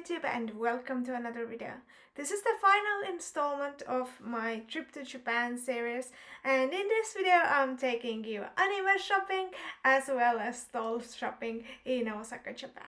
YouTube and welcome to another video. This is the final installment of my trip to Japan series, and in this video I'm taking you anime shopping as well as dolls shopping in Osaka, Japan.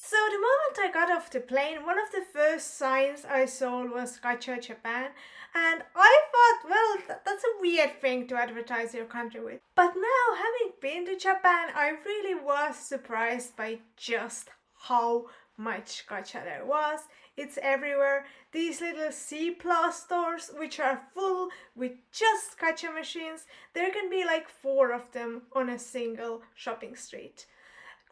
So the moment I got off the plane, one of the first signs I saw was Gacha Japan, and I thought, well, that's a weird thing to advertise your country with. But now, having been to Japan, I really was surprised by just how much gacha there was. It's everywhere. These little C+ stores, which are full with just gacha machines. There can be like 4 of them on a single shopping street.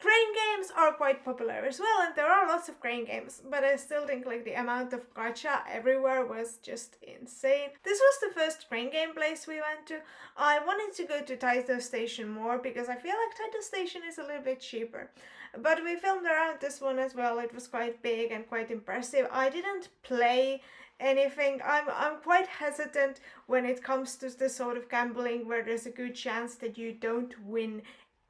Crane games are quite popular as well, and there are lots of crane games, but I still think like the amount of gacha everywhere was just insane. This was the first crane game place we went to. I wanted to go to Taito Station more because I feel like Taito Station is a little bit cheaper. But we filmed around this one as well. It was quite big and quite impressive. I didn't play anything. I'm quite hesitant when it comes to the sort of gambling where there's a good chance that you don't win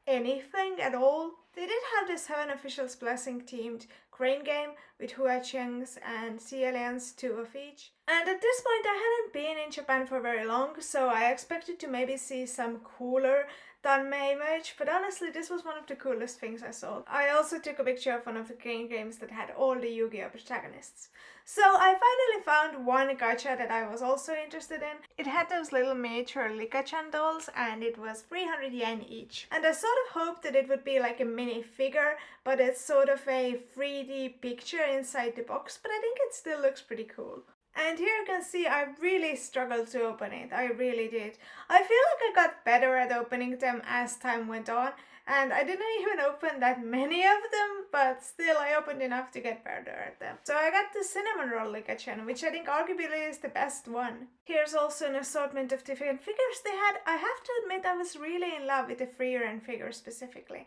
anything at all. They did have this Heaven Officials Blessing themed crane game with Huachengs and Sea Aliens, 2 of each. And at this point I hadn't been in Japan for very long, so I expected to maybe see some cooler Danmei merch, but honestly this was one of the coolest things I saw. I also took a picture of one of the crane games that had all the Yu-Gi-Oh protagonists. So I finally found one gacha that I was also interested in. It had those little miniature Licca-chan dolls and it was 300 yen each. And I sort of hoped that it would be like a mini figure, but it's sort of a 3D picture inside the box, but I think it still looks pretty cool. And here you can see I really struggled to open it, I really did. I feel like I got better at opening them as time went on, and I didn't even open that many of them, but still I opened enough to get better at them. So I got the cinnamon roll Licca-chan, which I think arguably is the best one. Here's also an assortment of different figures they had. I have to admit I was really in love with the Freeren figure specifically.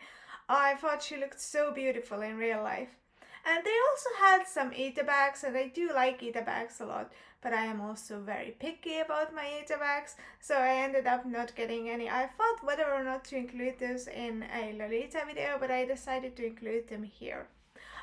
I thought she looked so beautiful in real life. And they also had some Ita bags, and I do like Ita bags a lot, but I am also very picky about my Ita bags, so I ended up not getting any. I thought whether or not to include those in a Lolita video, but I decided to include them here.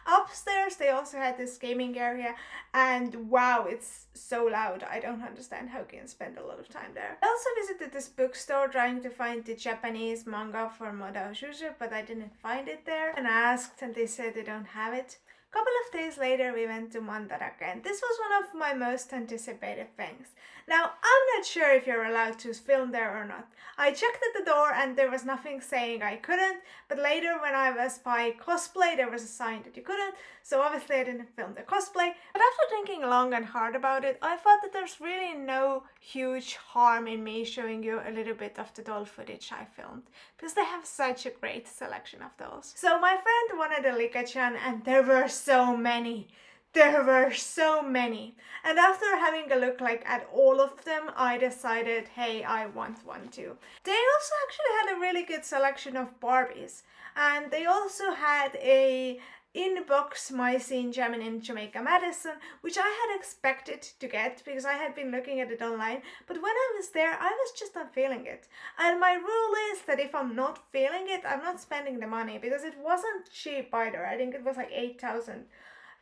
Upstairs they also had this gaming area, and wow, it's so loud. I don't understand how you can spend a lot of time there. I also visited this bookstore trying to find the Japanese manga for Modao Shoujo, but I didn't find it there, and I asked and they said they don't have it. Couple of days later we went to Mandarake, and this was one of my most anticipated things. Now, I'm not sure if you're allowed to film there or not. I checked at the door and there was nothing saying I couldn't, but later when I was by cosplay there was a sign that you couldn't, so obviously I didn't film the cosplay. But after thinking long and hard about it, I thought that there's really no huge harm in me showing you a little bit of the doll footage I filmed, because they have such a great selection of dolls. So my friend wanted a Licca-chan, and there were so many. There were so many. And after having a look like at all of them, I decided, hey, I want one too. They also actually had a really good selection of Barbies. And they also had a in-box My Scene Gem in Jamaica Madison, which I had expected to get because I had been looking at it online, but when I was there I was just not feeling it. And my rule is that if I'm not feeling it, I'm not spending the money, because it wasn't cheap either. I think it was like 8,000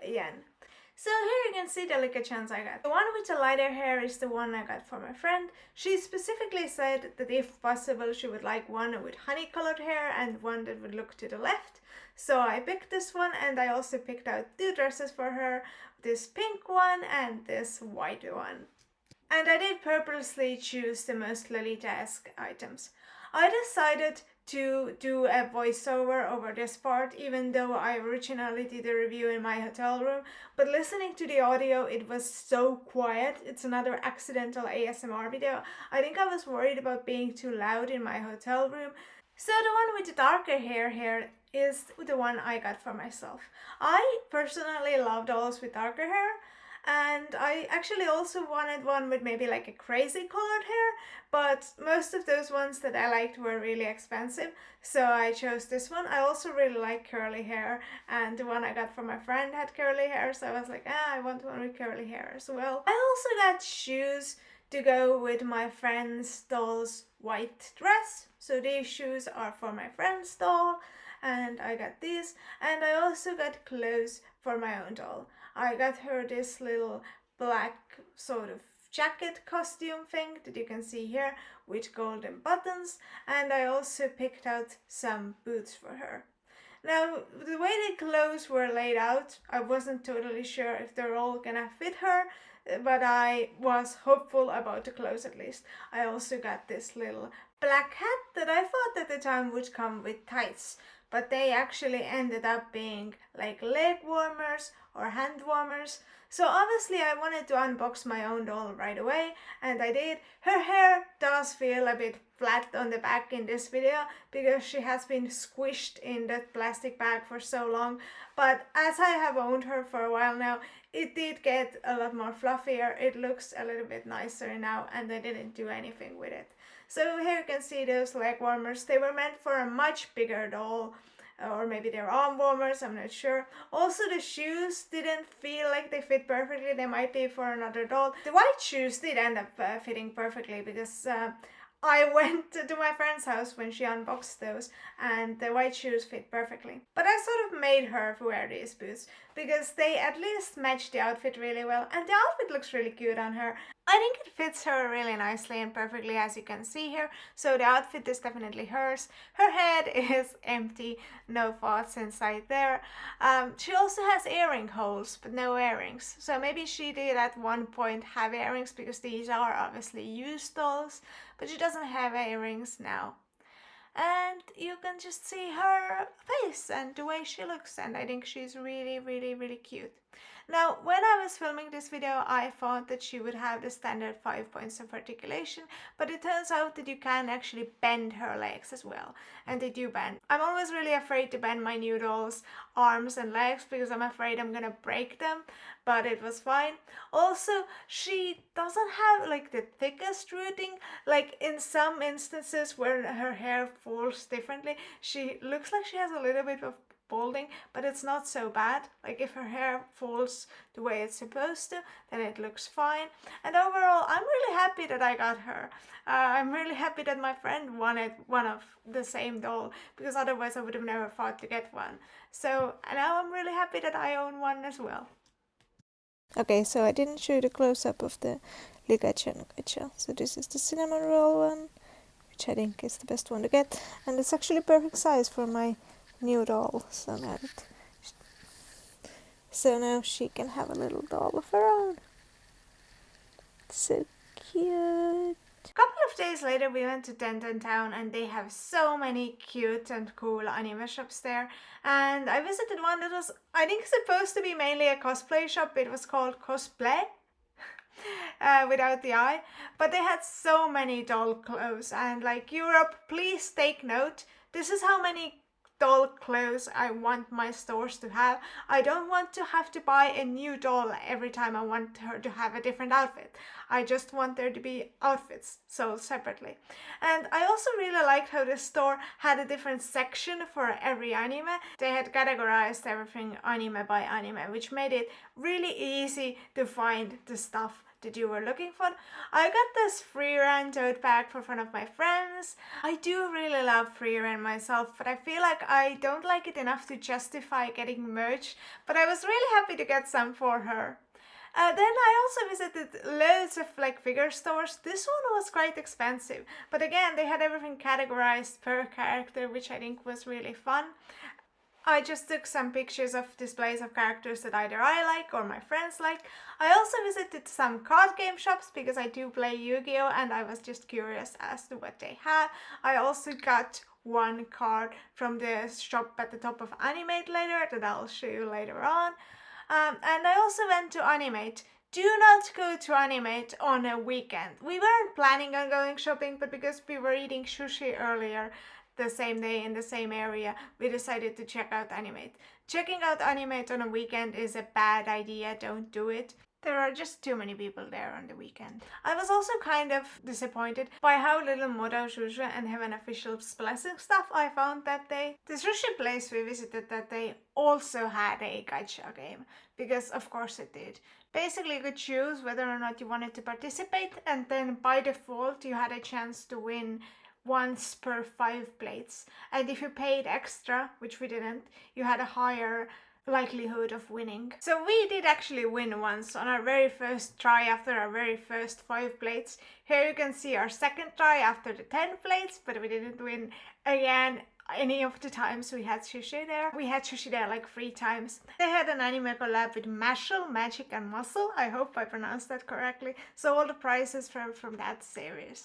yen. So here you can see the Licca-chans I got. The one with the lighter hair is the one I got for my friend. She specifically said that if possible she would like one with honey colored hair and one that would look to the left. So I picked this one, and I also picked out 2 dresses for her, this pink one and this white one. And I did purposely choose the most Lolita-esque items. I decided to do a voiceover over this part, even though I originally did a review in my hotel room, but listening to the audio it was so quiet. It's another accidental ASMR video. I think I was worried about being too loud in my hotel room. So the one with the darker hair here is the one I got for myself. I personally love dolls with darker hair, and I actually also wanted one with maybe like a crazy colored hair, but most of those ones that I liked were really expensive, so I chose this one. I also really like curly hair, and the one I got from my friend had curly hair, so I was like, I want one with curly hair as well. I also got shoes to go with my friend's doll's white dress, so these shoes are for my friend's doll, and I I got these, and I also got clothes for my own doll. I got her this little black sort of jacket costume thing that you can see here with golden buttons, and I also picked out some boots for her. Now, the way the clothes were laid out, I wasn't totally sure if they're all gonna fit her, but I was hopeful about the clothes at least. I also got this little black hat that I thought at the time would come with tights, but they actually ended up being like leg warmers or hand warmers. So obviously I wanted to unbox my own doll right away, and I did. Her hair does feel a bit flat on the back in this video because she has been squished in that plastic bag for so long, but as I have owned her for a while now, it did get a lot more fluffier. It looks a little bit nicer now, and I didn't do anything with it. So here you can see those leg warmers. They were meant for a much bigger doll, or maybe they're arm warmers, I'm not sure. Also, the shoes didn't feel like they fit perfectly. They might be for another doll. The white shoes did end up fitting perfectly because I went to my friend's house when she unboxed those, and the white shoes fit perfectly. But I sort of made her wear these boots because they at least match the outfit really well, and the outfit looks really cute on her. I think it fits her really nicely and perfectly, as you can see here, so the outfit is definitely hers. Her head is empty, no thoughts inside there. She also has earring holes, but no earrings, so maybe she did at one point have earrings because these are obviously used dolls, but she doesn't have earrings now. And you can just see her face and the way she looks, and I think she's really, really, really cute. Now, when I was filming this video, I thought that she would have the standard 5 points of articulation, but it turns out that you can actually bend her legs as well, and they do bend. I'm always really afraid to bend my new doll's arms and legs because I'm afraid I'm gonna break them, but it was fine. Also, she doesn't have like the thickest rooting. Like in some instances where her hair falls differently, she looks like she has a little bit of balding, but it's not so bad. Like if her hair falls the way it's supposed to, then it looks fine. And overall, I'm really happy that I got her. I'm really happy that my friend wanted one of the same doll, because otherwise I would have never thought to get one. So now I'm really happy that I own one as well. Okay, so I didn't show you the close-up of the Ligacha no Gacha. So this is the cinnamon roll one, which I think is the best one to get. And it's actually perfect size for my new doll. So now she can have a little doll of her own. So cute. A couple of days later we went to Tenten Town, and they have so many cute and cool anime shops there, and I visited one that was, I think, supposed to be mainly a cosplay shop. It was called Cosplay without the I, but they had so many doll clothes, and like, Europe, please take note. This is how many doll clothes I want my stores to have. I don't want to have to buy a new doll every time I want her to have a different outfit. I just want there to be outfits sold separately. And I also really liked how the store had a different section for every anime. They had categorized everything anime by anime, which made it really easy to find the stuff that you were looking for. I got this Freeran tote bag for one of my friends. I do really love Freeran myself, but I feel like I don't like it enough to justify getting merch, but I was really happy to get some for her. Then I also visited loads of like figure stores. This one was quite expensive, but again, they had everything categorized per character, which I think was really fun. I just took some pictures of displays of characters that either I like or my friends like. I also visited some card game shops because I do play Yu-Gi-Oh! And I was just curious as to what they had. I also got one card from the shop at the top of Animate later that I'll show you later on. And I also went to Animate. Do not go to Animate on a weekend. We weren't planning on going shopping, but because we were eating sushi earlier the same day in the same area, we decided to check out Animate. Checking out Animate on a weekend is a bad idea, don't do it. There are just too many people there on the weekend. I was also kind of disappointed by how little Modo Shusha and Heaven Official's blessing stuff I found that day. The sushi place we visited that day also had a gacha game, because of course it did. Basically, you could choose whether or not you wanted to participate, and then by default you had a chance to win once per 5 plates. And if you paid extra, which we didn't, you had a higher likelihood of winning. So we did actually win once on our very first try after our very first 5 plates. Here you can see our second try after the 10 plates, but we didn't win again any of the times we had sushi there. We had sushi there like 3 times. They had an anime collab with Mashal, Magic and Muscle. I hope I pronounced that correctly. So all the prizes from that series.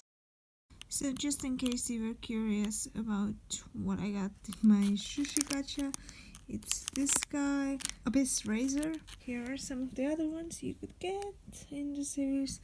So just in case you were curious about what I got in my sushi gacha, it's this guy, Abyss Razor. Here are some of the other ones you could get in the series,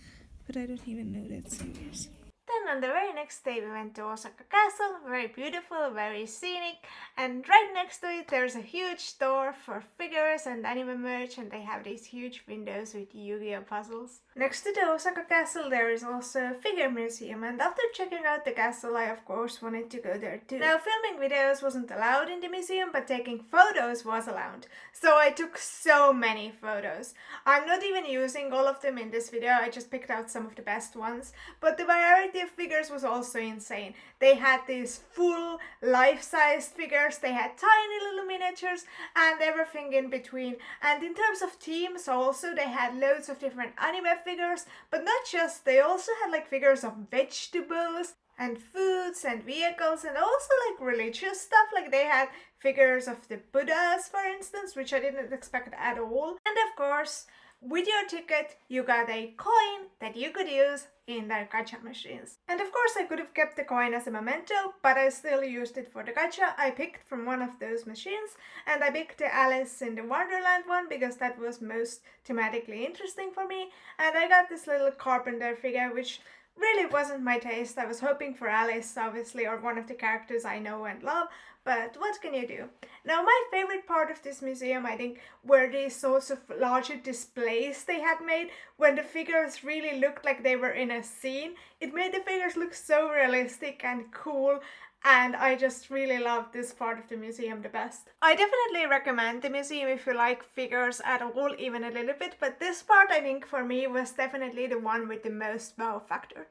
but I don't even know that series. Then on the very next day we went to Osaka Castle, very beautiful, very scenic, and right next to it there's a huge store for figures and anime merch, and they have these huge windows with Yu-Gi-Oh puzzles. Next to the Osaka Castle there is also a figure museum, and after checking out the castle I of course wanted to go there too. Now filming videos wasn't allowed in the museum, but taking photos was allowed. So I took so many photos. I'm not even using all of them in this video, I just picked out some of the best ones, but the variety of figures was also insane. They had these full life-sized figures, they had tiny little miniatures and everything in between. And in terms of themes also, they had loads of different anime figures, but not just, they also had like figures of vegetables and foods and vehicles, and also like religious stuff. Like they had figures of the Buddhas, for instance, which I didn't expect at all. And of course, with your ticket, you got a coin that you could use in their gacha machines. And of course I could have kept the coin as a memento, but I still used it for the gacha. I picked from one of those machines, and I picked the Alice in the Wonderland one because that was most thematically interesting for me. And I got this little carpenter figure, which really wasn't my taste. I was hoping for Alice, obviously, or one of the characters I know and love, but what can you do? Now, my favorite part of this museum, I think, were these sorts of larger displays they had made when the figures really looked like they were in a scene. It made the figures look so realistic and cool, and I just really loved this part of the museum the best. I definitely recommend the museum if you like figures at all, even a little bit, but this part I think for me was definitely the one with the most wow factor.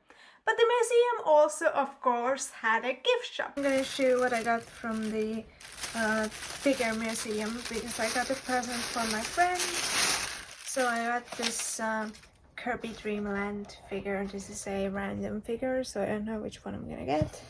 But the museum also, of course, had a gift shop. I'm gonna show you what I got from the figure museum because I got a present for my friend. So I got this Kirby Dreamland figure. This is a random figure, so I don't know which one I'm gonna get.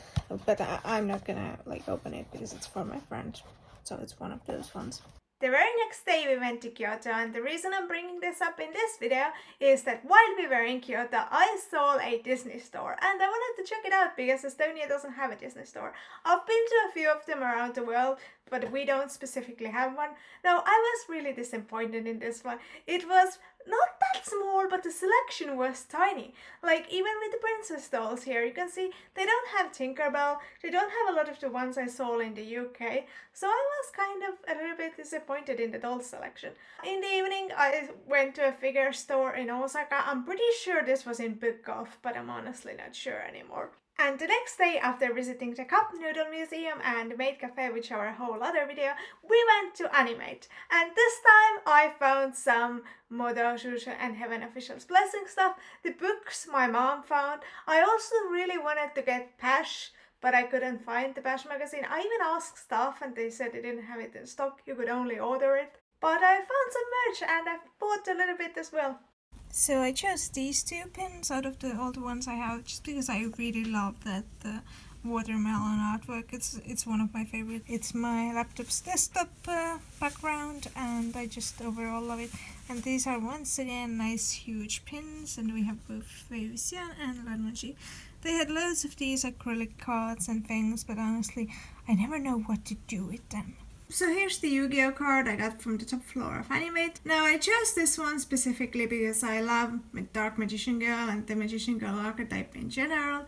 But I'm not gonna like open it because it's for my friend. So it's one of those ones. The very next day we went to Kyoto, and the reason I'm bringing this up in this video is that while we were in Kyoto I saw a Disney store and I wanted to check it out because Estonia doesn't have a Disney store. I've been to a few of them around the world, but we don't specifically have one. Now I was really disappointed in this one. It was not that small, but the selection was tiny. Like even with the princess dolls here, you can see they don't have Tinkerbell, they don't have a lot of the ones I saw in the UK, so I was kind of a little bit disappointed in the doll selection. In the evening I went to a figure store in Osaka. I'm pretty sure this was in Bukov, but I'm honestly not sure anymore. And the next day, after visiting the Cup Noodle Museum and the Maid Cafe, which are a whole other video, we went to Animate. And this time I found some Modo, Shusha and Heaven Official's Blessing stuff, the books my mom found. I also really wanted to get Pash, but I couldn't find the Pash magazine. I even asked staff and they said they didn't have it in stock, you could only order it. But I found some merch and I bought a little bit as well. So I chose these 2 pins out of all the ones I have just because I really love that watermelon artwork. It's one of my favorites. It's my laptop's desktop background and I just overall love it. And these are once again nice huge pins, and we have both Veusian and Lanmanji. They had loads of these acrylic cards and things, but honestly I never know what to do with them. So here's the Yu-Gi-Oh card I got from the top floor of Animate. Now I chose this one specifically because I love Dark Magician Girl and the Magician Girl archetype in general.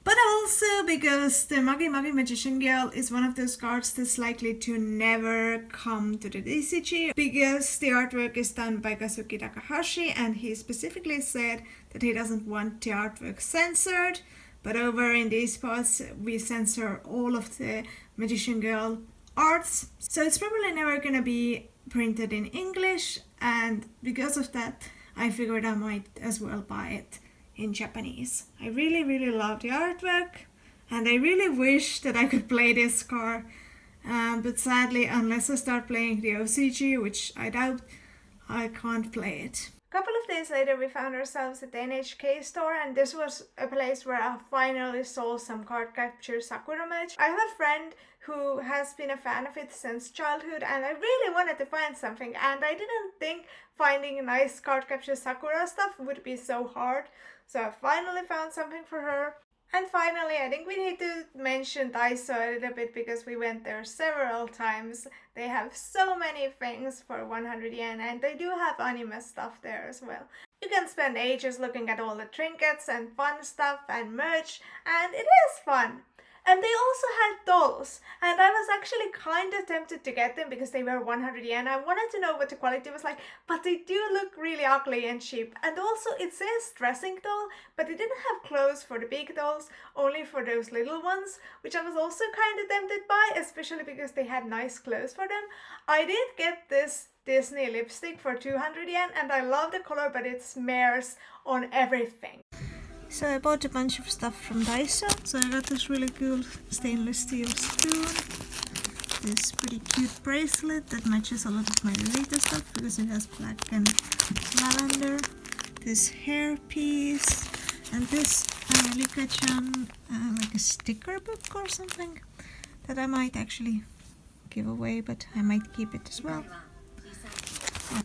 But also because the Magi Magi Magician Girl is one of those cards that's likely to never come to the DCG because the artwork is done by Kazuki Takahashi and he specifically said that he doesn't want the artwork censored. But over in these pods we censor all of the Magician Girl arts, so it's probably never gonna be printed in English, and because of that I figured I might as well buy it in Japanese. I really love the artwork And I really wish that I could play this car. But sadly, unless I start playing the OCG, which I doubt, I can't play it. A couple of days later, we found ourselves at the NHK store, and this was a place where I finally saw some card capture Sakura merch. I have a friend who has been a fan of it since childhood, and I really wanted to find something, and I didn't think finding nice card capture Sakura stuff would be so hard. So I finally found something for her. And finally, I think we need to mention Daiso a little bit because we went there several times. They have so many things for 100 yen, and they do have anime stuff there as well. You can spend ages looking at all the trinkets and fun stuff and merch, and it is fun. And they also had dolls, and I was actually kind of tempted to get them because they were 100 yen. I wanted to know what the quality was like, but they do look really ugly and cheap. And also it says dressing doll, but they didn't have clothes for the big dolls, only for those little ones, which I was also kind of tempted by, especially because they had nice clothes for them. I did get this Disney lipstick for 200 yen, and I love the color, but it smears on everything. So I bought a bunch of stuff from Daiso. So I got this really cool stainless steel spoon, this pretty cute bracelet that matches a lot of my latest stuff because it has black and lavender, this hair piece, and this Likachan, like a sticker book or something that I might actually give away, but I might keep it as well.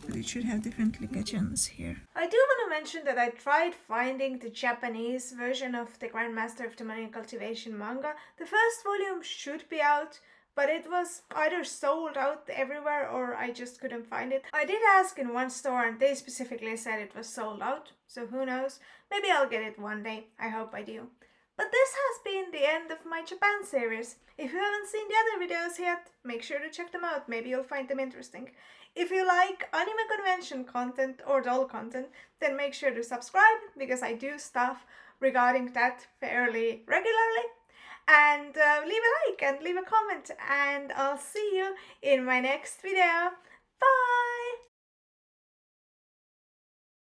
But it should have different Likachans here. I do want to mention that I tried finding the Japanese version of the Grandmaster of the Money Cultivation manga. The first volume should be out, but it was either sold out everywhere or I just couldn't find it. I did ask in one store and they specifically said it was sold out, so who knows? Maybe I'll get it one day. I hope I do. But this has been the end of my Japan series. If you haven't seen the other videos yet, make sure to check them out. Maybe you'll find them interesting. If you like anime convention content or doll content, then make sure to subscribe because I do stuff regarding that fairly regularly. And leave a like and leave a comment, and I'll see you in my next video. Bye!